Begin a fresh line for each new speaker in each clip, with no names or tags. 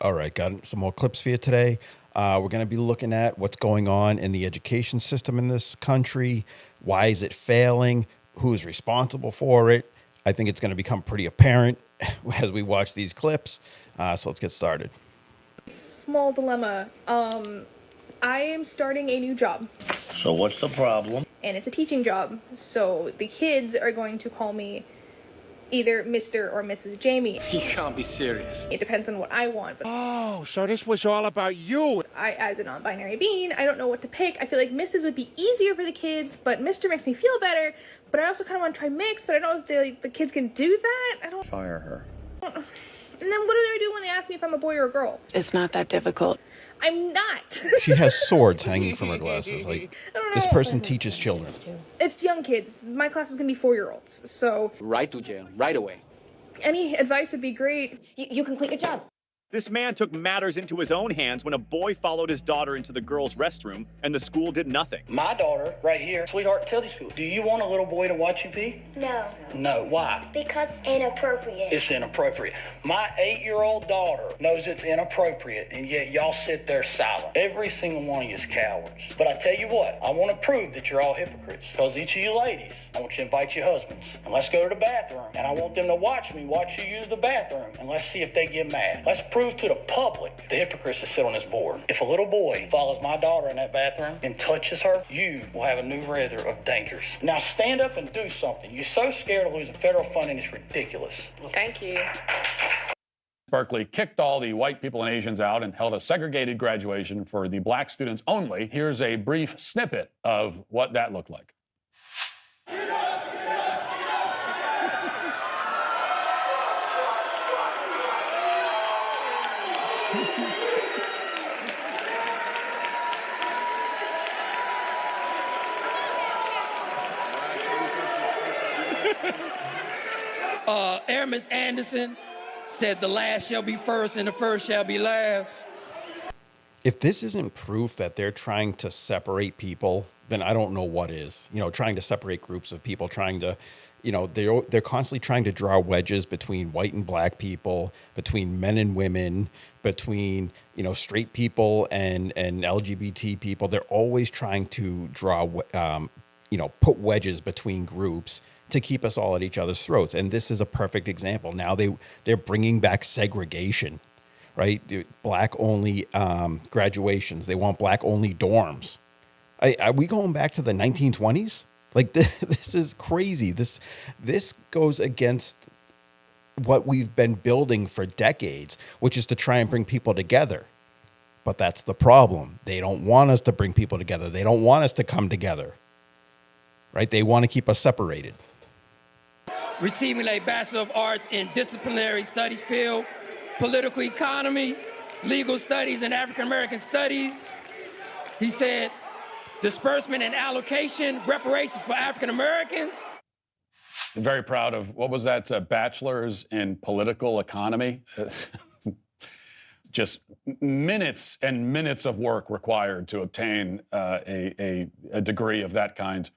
All right, got some more clips for you today. We're going to be looking at what's going on in the education system in this country. Why is it failing? Who's responsible for it? I think it's going to become pretty apparent as we watch these clips. So let's get started.
Small dilemma. I am starting a new job.
So what's the problem?
And it's a teaching job. So the kids are going to call me either Mr. or Mrs. Jamie.
You can't be serious.
It depends on what I want. But
Oh, so this was all about you.
I, as a non-binary being, I don't know what to pick. I feel like Mrs. would be easier for the kids, but Mr. makes me feel better. But I also kind of want to try mix, but I don't know if the kids can do that. I don't.
Fire her.
And then what do they do when they ask me if I'm a boy or a girl?
It's not that difficult.
I'm not.
She has swords hanging from her glasses. Like, this person teaches children.
It's young kids. My class is going to be 4-year-olds. So
Right to jail, right away.
any advice would be great.
You complete your job.
This man took matters into his own hands when a boy followed his daughter into the girls' restroom, and the school did nothing.
My daughter, right here, sweetheart, tell these people, do you want a little boy to watch you pee?
No,
No, why?
because it's inappropriate.
It's inappropriate. My 8-year-old daughter knows it's inappropriate, and yet y'all sit there silent. Every single one of you is cowards. But I tell you what, I want to prove that you're all hypocrites. Because each of you ladies, I want you to invite your husbands, and let's go to the bathroom. And I want them to watch me watch you use the bathroom, and let's see if they get mad. Let's prove to the public the hypocrites that sit on this board. If a little boy follows my daughter in that bathroom and touches her, you will have a new rather of dangers. Now stand up and do something. You're so scared of losing federal funding, it's ridiculous.
Thank you.
Berkeley kicked all the white people and Asians out and held a segregated graduation for the black students only. Here's a brief snippet of what that looked like.
Airman Anderson said the last shall be first and the first shall be last.
If this isn't proof that they're trying to separate people, then I don't know what is. You know, trying to separate groups of people, trying to, you know, they're constantly trying to draw wedges between white and black people, between men and women, between, you know, straight people and LGBT people. They're always trying to draw, you know, put wedges between groups to keep us all at each other's throats. And this is a perfect example. Now they're bringing back segregation, right? Black only graduations. They want black only dorms. Are we going back to the 1920s? Like this is crazy. This goes against what we've been building for decades, which is to try and bring people together. But that's the problem. They don't want us to bring people together. They don't want us to come together, right? They want to keep us separated.
Receiving a Bachelor of Arts in Disciplinary Studies field, Political Economy, Legal Studies, and African American Studies. He said, disbursement and allocation, reparations for African Americans.
Very proud of, what was that, bachelor's in political economy? Just minutes and minutes of work required to obtain a degree of that kind.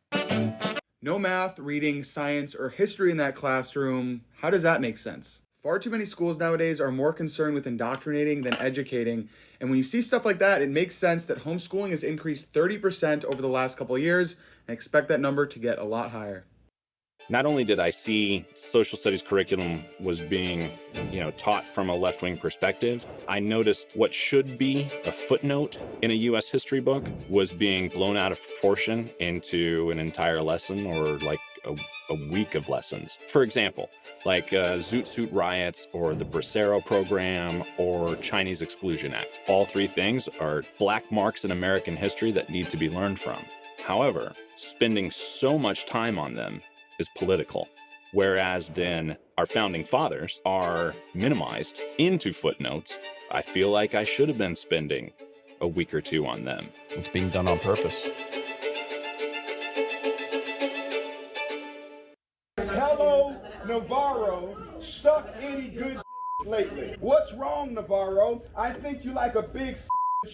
No math, reading, science, or history in that classroom. How does that make sense? Far too many schools nowadays are more concerned with indoctrinating than educating. And when you see stuff like that, it makes sense that homeschooling has increased 30% over the last couple of years, and expect that number to get a lot higher.
Not only did I see social studies curriculum was being, taught from a left-wing perspective, I noticed what should be a footnote in a U.S. history book was being blown out of proportion into an entire lesson or like a week of lessons. For example, like Zoot Suit riots or the Bracero program or Chinese Exclusion Act. All three things are black marks in American history that need to be learned from. However, spending so much time on them is political, whereas then our founding fathers are minimized into footnotes. I feel like I should have been spending a week or two on them.
It's being done on purpose.
Hello, Navarro. Suck any good lately. What's wrong, Navarro? I think you like a big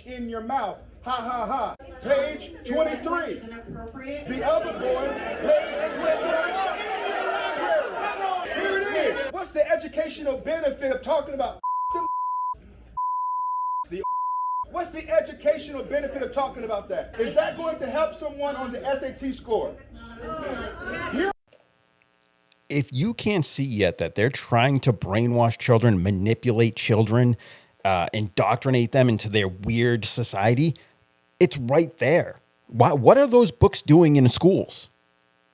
in your mouth. Ha ha ha. Page 23. The other boy, page 23. Here it is. What's the educational benefit of talking about What's the educational benefit of talking about that? Is that going to help someone on the SAT score? Here
If you can't see yet that they're trying to brainwash children, manipulate children, indoctrinate them into their weird society, it's right there. What are those books doing in schools?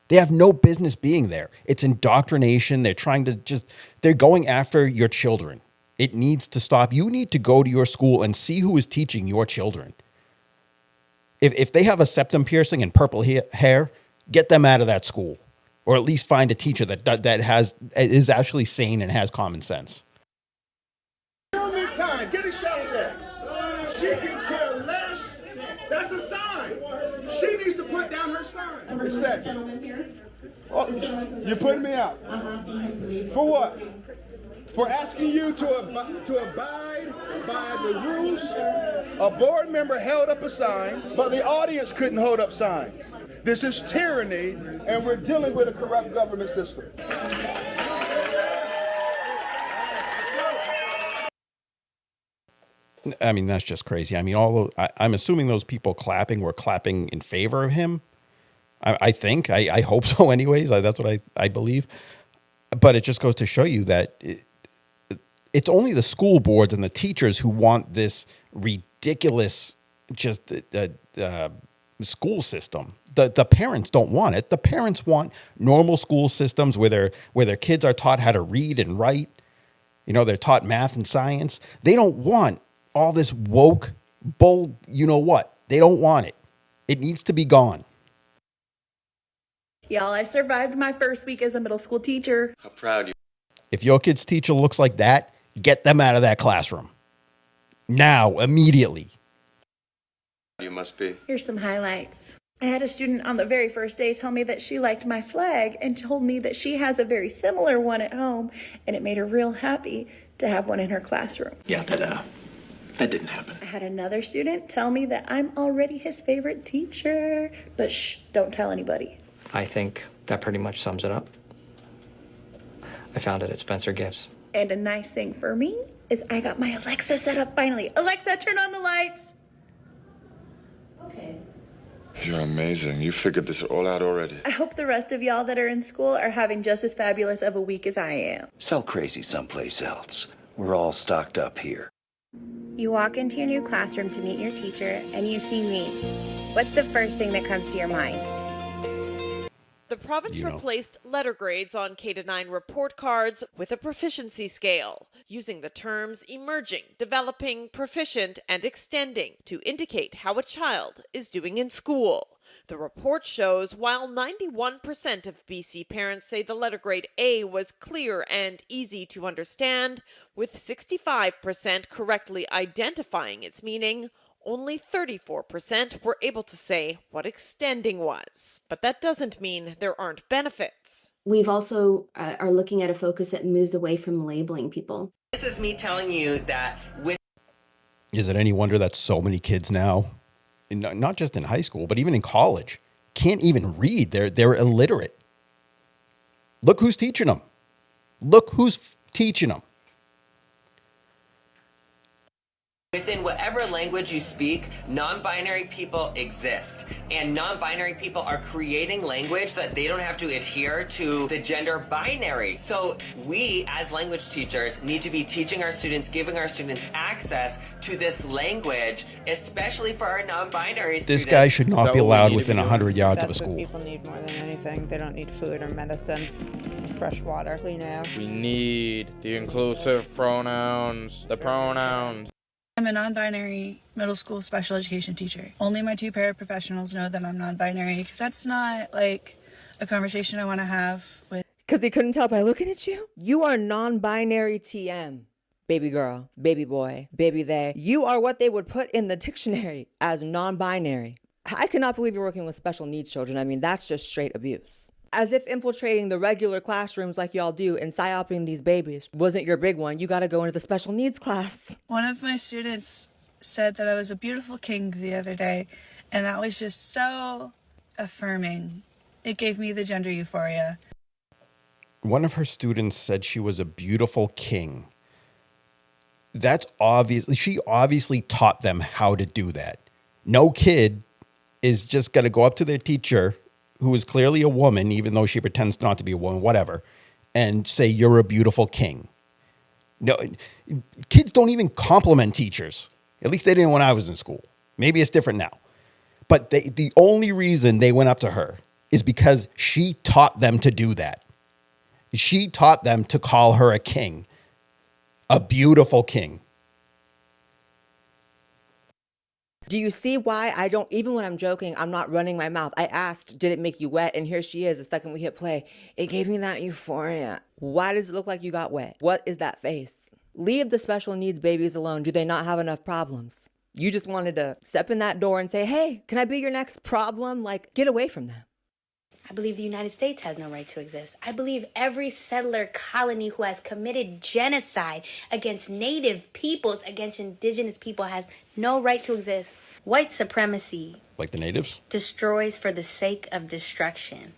They have no business being there. It's indoctrination. They're trying to they're going after your children. It needs to stop. You need to go to your school and see who is teaching your children. If they have a septum piercing and purple hair, get them out of that school. Or at least find a teacher that is actually sane and has common sense.
only kind. Get a shot of that. She can care less. That's a sign. She needs to put down her sign. A second. Oh, you're putting me out. For what? For asking you to abide by the rules. A board member held up a sign, but the audience couldn't hold up signs. This is tyranny, and we're dealing with a corrupt government system.
I mean, that's just crazy. I mean, I'm assuming those people clapping were clapping in favor of him. I think. I hope so anyways. That's what I believe. But it just goes to show you that it's only the school boards and the teachers who want this ridiculous school system. The parents don't want it. The parents want normal school systems where their kids are taught how to read and write. You know, they're taught math and science. They don't want all this woke bull, you know what? They don't want it. It needs to be gone.
Y'all, I survived my first week as a middle school teacher.
How proud you.
If your kid's teacher looks like that, get them out of that classroom. Now, immediately.
You must be.
Here's some highlights. I had a student on the very first day tell me that she liked my flag and told me that she has a very similar one at home, and it made her real happy to have one in her classroom.
Yeah, that didn't happen.
I had another student tell me that I'm already his favorite teacher, but shh, don't tell anybody.
I think that pretty much sums it up. I found it at Spencer Gifts.
And a nice thing for me is I got my Alexa set up finally. Alexa, turn on the lights. Okay.
You're amazing. You figured this all out already.
I hope the rest of y'all that are in school are having just as fabulous of a week as I am.
Sell crazy someplace else. We're all stocked up here.
You walk into your new classroom to meet your teacher and you see me. What's the first thing that comes to your mind?
The province replaced letter grades on K-9 report cards with a proficiency scale, using the terms emerging, developing, proficient, and extending to indicate how a child is doing in school. The report shows while 91% of BC parents say the letter grade A was clear and easy to understand, with 65% correctly identifying its meaning, only 34% were able to say what extending was. But that doesn't mean there aren't benefits.
We've also are looking at a focus that moves away from labeling people.
This is me telling you that with...
Is it any wonder that so many kids now, not just in high school, but even in college, can't even read? They're illiterate. Look who's teaching them. Look who's teaching them.
Within whatever language you speak, non-binary people exist. And non-binary people are creating language that they don't have to adhere to the gender binary. So we, as language teachers, need to be teaching our students, giving our students access to this language, especially for our non-binary students.
This guy should not be allowed within 100 yards of a school.
That's what people need more than anything. They don't need food or medicine, fresh water, clean air.
We need the inclusive pronouns, the pronouns.
I'm a non-binary middle school special education teacher. Only my two paraprofessionals know that I'm non-binary because that's not like a conversation I want to have with.
Because they couldn't tell by looking at you? You are non-binary TM. Baby girl, baby boy, baby they. You are what they would put in the dictionary as non-binary. I cannot believe you're working with special needs children. I mean, that's just straight abuse. As if infiltrating the regular classrooms like y'all do and psyoping these babies wasn't your big one. You got to go into the special needs class.
One of my students said that I was a beautiful king the other day, and that was just so affirming. It gave me the gender euphoria.
One of her students said she was a beautiful king. that's obviously, she obviously taught them how to do that. No kid is just going to go up to their teacher, who is clearly a woman, even though she pretends not to be a woman, whatever, and say, "You're a beautiful king." No, kids don't even compliment teachers. At least they didn't when I was in school. Maybe it's different now. But the only reason they went up to her is because she taught them to do that. She taught them to call her a king, a beautiful king.
Do you see why I don't, even when I'm joking, I'm not running my mouth? I asked, did it make you wet? And here she is, the second we hit play. It gave me that euphoria. Why does it look like you got wet? What is that face? Leave the special needs babies alone. Do they not have enough problems? You just wanted to step in that door and say, hey, can I be your next problem? Like, get away from them.
I believe the United States has no right to exist. I believe every settler colony who has committed genocide against native peoples, against indigenous people, has no right to exist. White supremacy,
like the natives,
destroys for the sake of destruction.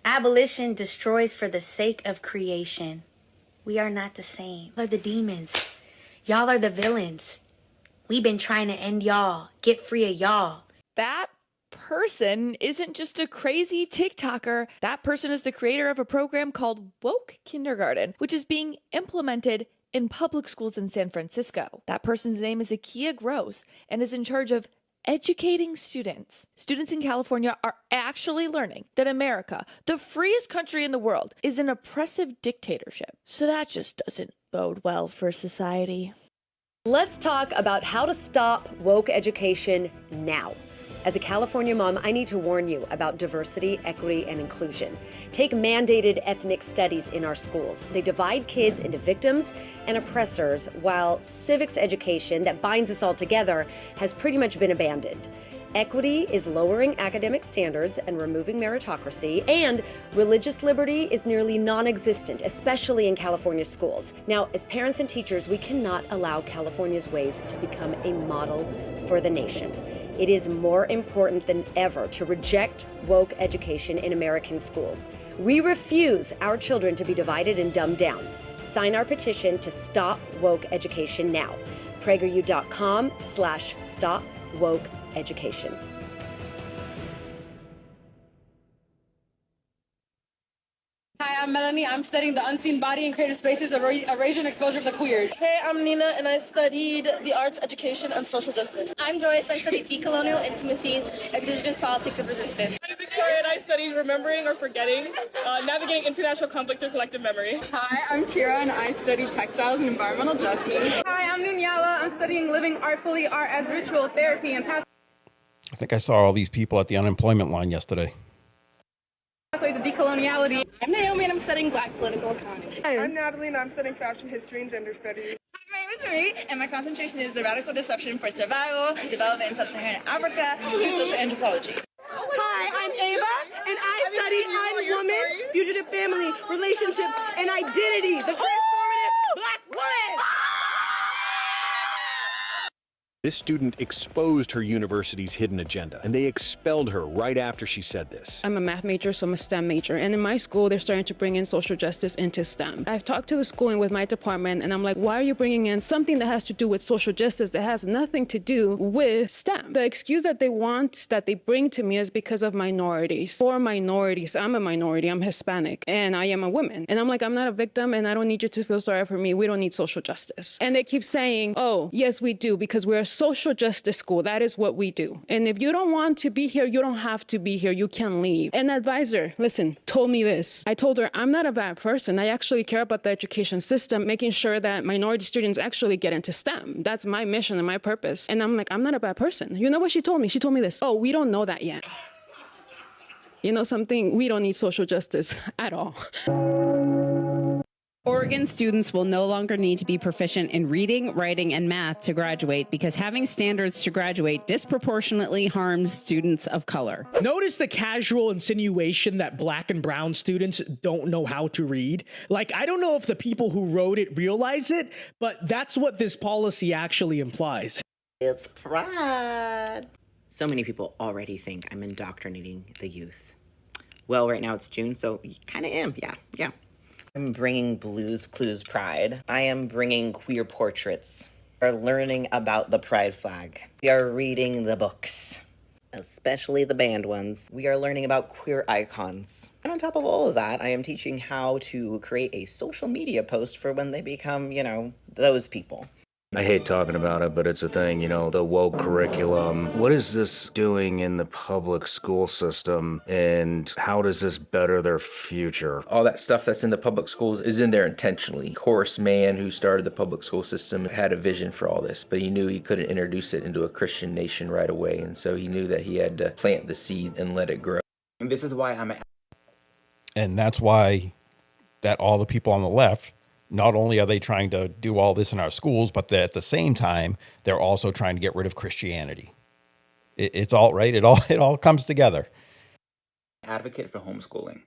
Abolition destroys for the sake of creation. We are not the same. Y'all are the demons. Y'all are the villains. We've been trying to end y'all, get free of y'all.
That person isn't just a crazy TikToker. That person is the creator of a program called Woke Kindergarten, which is being implemented in public schools in San Francisco. That person's name is Akia Gross and is in charge of educating students. Students in California are actually learning that America, the freest country in the world, is an oppressive dictatorship. So that just doesn't bode well for society.
Let's talk about how to stop woke education now. As a California mom, I need to warn you about diversity, equity, and inclusion. Take mandated ethnic studies in our schools. They divide kids into victims and oppressors, while civics education that binds us all together has pretty much been abandoned. Equity is lowering academic standards and removing meritocracy, and religious liberty is nearly non-existent, especially in California schools. Now, as parents and teachers, we cannot allow California's ways to become a model for the nation. It is more important than ever to reject woke education in American schools. We refuse our children to be divided and dumbed down. Sign our petition to stop woke education now. PragerU.com/stopwokeeducation.
Hi, I'm Melanie. I'm studying the unseen body in creative spaces, erasure and exposure of the queer.
Hey, I'm Nina, and I studied the arts, education, and social justice.
I'm Joyce. I studied decolonial intimacies, indigenous politics, and resistance.
I'm Victoria, and I studied remembering or forgetting, navigating international conflict through collective memory.
Hi, I'm Kira, and I studied textiles and environmental justice.
Hi, I'm Nunyala. I'm studying living artfully, art as ritual therapy, and
I think I saw all these people at the unemployment line yesterday.
pathways of decoloniality.
I'm Naomi, and I'm studying Black political economy.
I'm Natalie, and I'm studying fashion history and gender studies.
Hi, my name is Marie, and my concentration is the radical disruption for survival, development in sub-Saharan Africa, and social anthropology.
Hi, I'm Ava, and I study woman, fugitive family, relationships, and identity. The transformative Black woman.
This student exposed her university's hidden agenda, and they expelled her right after she said this.
I'm a math major, so I'm a STEM major. And in my school, they're starting to bring in social justice into STEM. I've talked to the school and with my department, and I'm like, why are you bringing in something that has to do with social justice that has nothing to do with STEM? The excuse that they want, that they bring to me is because of minorities. For minorities, I'm a minority, I'm Hispanic, and I am a woman. And I'm like, I'm not a victim, and I don't need you to feel sorry for me. We don't need social justice. And they keep saying, oh, yes, we do, because we're a social justice school. That is what we do. And if you don't want to be here, you don't have to be here. You can leave. An advisor, listen, told me this. I told her, I'm not a bad person. I actually care about the education system, making sure that minority students actually get into STEM. That's my mission and my purpose. And I'm like, I'm not a bad person. You know what she told me? She told me this. Oh, we don't know that yet. You know something? We don't need social justice at all.
Oregon students will no longer need to be proficient in reading, writing, and math to graduate because having standards to graduate disproportionately harms students of color.
Notice the casual insinuation that Black and brown students don't know how to read. Like, I don't know if the people who wrote it realize it, but that's what this policy actually implies.
It's pride. So many people already think I'm indoctrinating the youth. Well, right now it's June, so kind of am, yeah. I'm bringing Blues Clues Pride. I am bringing queer portraits. We are learning about the pride flag. We are reading the books, especially the banned ones. We are learning about queer icons. And on top of all of that, I am teaching how to create a social media post for when they become, those people.
I hate talking about it, but it's a thing, the woke curriculum. What is this doing in the public school system, and how does this better their future?
All that stuff that's in the public schools is in there intentionally. Horace Mann, who started the public school system, had a vision for all this, but he knew he couldn't introduce it into a Christian nation right away, and so he knew that he had to plant the seeds and let it grow.
And this is why
And that's why that all the people on the left, not only are they trying to do all this in our schools, but at the same time, they're also trying to get rid of Christianity. It's all right. It all comes together.
advocate for homeschooling.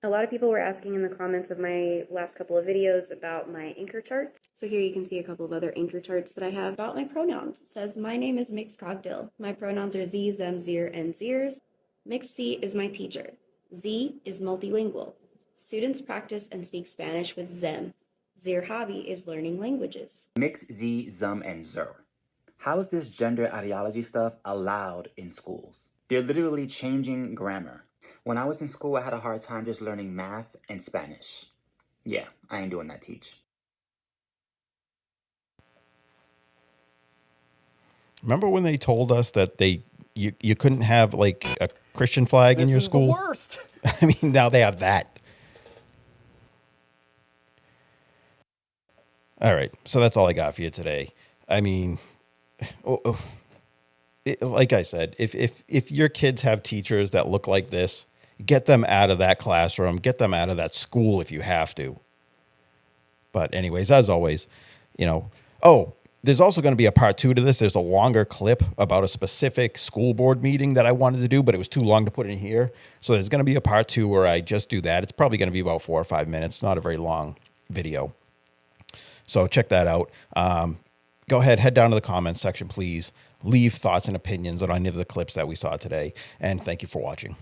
A lot of people were asking in the comments of my last couple of videos about my anchor charts. So here you can see a couple of other anchor charts that I have about my pronouns. It says, my name is Mix Cogdill. My pronouns are Z, Zem, Zir, and Zirs. Mix C is my teacher. Z is multilingual. Students practice and speak Spanish with Zem. Zir hobby is learning languages.
Mix Z, Zum, and Zur. How is this gender ideology stuff allowed in schools? They're literally changing grammar. When I was in school, I had a hard time just learning math and Spanish. Yeah, I ain't doing that, teach.
Remember when they told us that you couldn't have like a Christian flag in your school?
This is the worst.
I mean, now they have that. All right, so that's all I got for you today. I mean, like I said, if your kids have teachers that look like this, get them out of that classroom, get them out of that school if you have to. But anyways, as always, there's also going to be a part 2 to this. There's a longer clip about a specific school board meeting that I wanted to do, but it was too long to put in here. So there's going to be a part 2 where I just do that. It's probably going to be about 4 or 5 minutes, not a very long video. So check that out. Go ahead, head down to the comments section, please. Leave thoughts and opinions on any of the clips that we saw today. And thank you for watching.